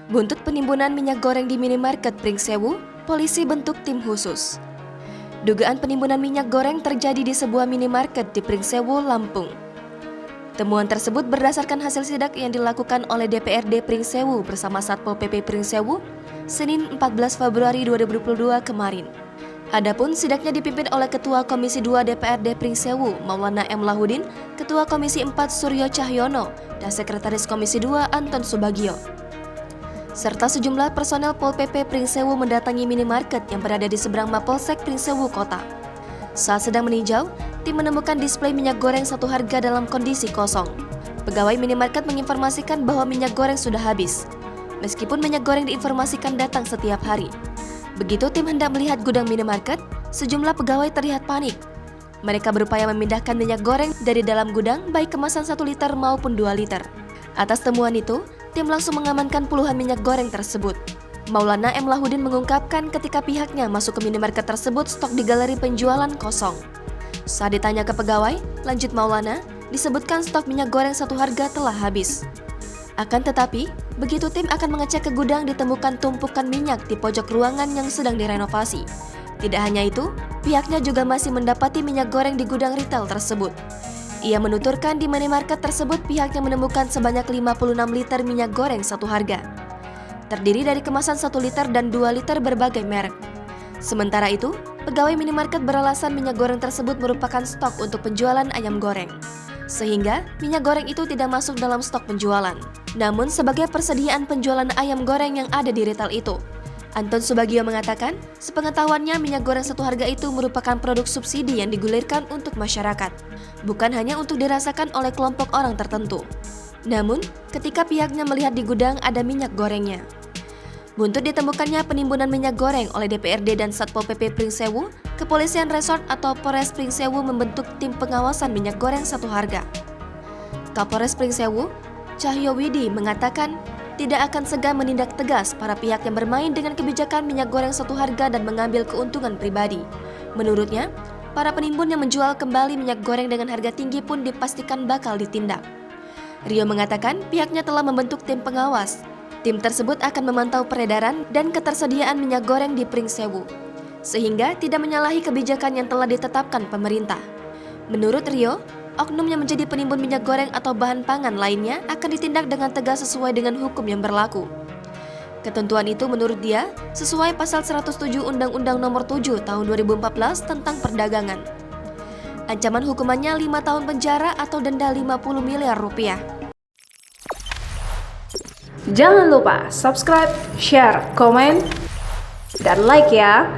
Buntut penimbunan minyak goreng di minimarket Pringsewu, polisi bentuk tim khusus. Dugaan penimbunan minyak goreng terjadi di sebuah minimarket di Pringsewu, Lampung. Temuan tersebut berdasarkan hasil sidak yang dilakukan oleh DPRD Pringsewu bersama Satpol PP Pringsewu, Senin 14 Februari 2022 kemarin. Adapun sidaknya dipimpin oleh Ketua Komisi 2 DPRD Pringsewu, Maulana M. Lahudin, Ketua Komisi 4 Suryo Cahyono, dan Sekretaris Komisi 2 Anton Subagio. Serta sejumlah personel Pol PP Pringsewu mendatangi minimarket yang berada di seberang Mapolsek Pringsewu Kota. Saat sedang meninjau, tim menemukan display minyak goreng satu harga dalam kondisi kosong. Pegawai minimarket menginformasikan bahwa minyak goreng sudah habis, meskipun minyak goreng diinformasikan datang setiap hari. Begitu tim hendak melihat gudang minimarket, sejumlah pegawai terlihat panik. Mereka berupaya memindahkan minyak goreng dari dalam gudang baik kemasan 1 liter maupun 2 liter. Atas temuan itu, tim langsung mengamankan puluhan minyak goreng tersebut. Maulana M. Lahudin mengungkapkan ketika pihaknya masuk ke minimarket tersebut stok di galeri penjualan kosong. Saat ditanya ke pegawai, lanjut Maulana, disebutkan stok minyak goreng satu harga telah habis. Akan tetapi, begitu tim akan mengecek ke gudang ditemukan tumpukan minyak di pojok ruangan yang sedang direnovasi. Tidak hanya itu, pihaknya juga masih mendapati minyak goreng di gudang retail tersebut. Ia menuturkan di minimarket tersebut pihaknya menemukan sebanyak 56 liter minyak goreng satu harga. Terdiri dari kemasan 1 liter dan 2 liter berbagai merek. Sementara itu, pegawai minimarket beralasan minyak goreng tersebut merupakan stok untuk penjualan ayam goreng. Sehingga, minyak goreng itu tidak masuk dalam stok penjualan. Namun sebagai persediaan penjualan ayam goreng yang ada di retail itu. Anton Subagio mengatakan, sepengetahuannya minyak goreng satu harga itu merupakan produk subsidi yang digulirkan untuk masyarakat, bukan hanya untuk dirasakan oleh kelompok orang tertentu. Namun, ketika pihaknya melihat di gudang ada minyak gorengnya. Buntut ditemukannya penimbunan minyak goreng oleh DPRD dan Satpol PP Pringsewu, Kepolisian Resort atau Polres Pringsewu membentuk tim pengawasan minyak goreng satu harga. Kapolres Pringsewu, Cahyo Widi mengatakan, tidak akan segan menindak tegas para pihak yang bermain dengan kebijakan minyak goreng satu harga dan mengambil keuntungan pribadi. Menurutnya, para penimbun yang menjual kembali minyak goreng dengan harga tinggi pun dipastikan bakal ditindak. Rio mengatakan pihaknya telah membentuk tim pengawas. Tim tersebut akan memantau peredaran dan ketersediaan minyak goreng di Pringsewu, sehingga tidak menyalahi kebijakan yang telah ditetapkan pemerintah. Menurut Rio, oknum yang menjadi penimbun minyak goreng atau bahan pangan lainnya akan ditindak dengan tegas sesuai dengan hukum yang berlaku. Ketentuan itu menurut dia sesuai pasal 107 Undang-Undang Nomor 7 Tahun 2014 tentang perdagangan. Ancaman hukumannya 5 tahun penjara atau denda 50 miliar rupiah. Jangan lupa subscribe, share, komen, dan like ya!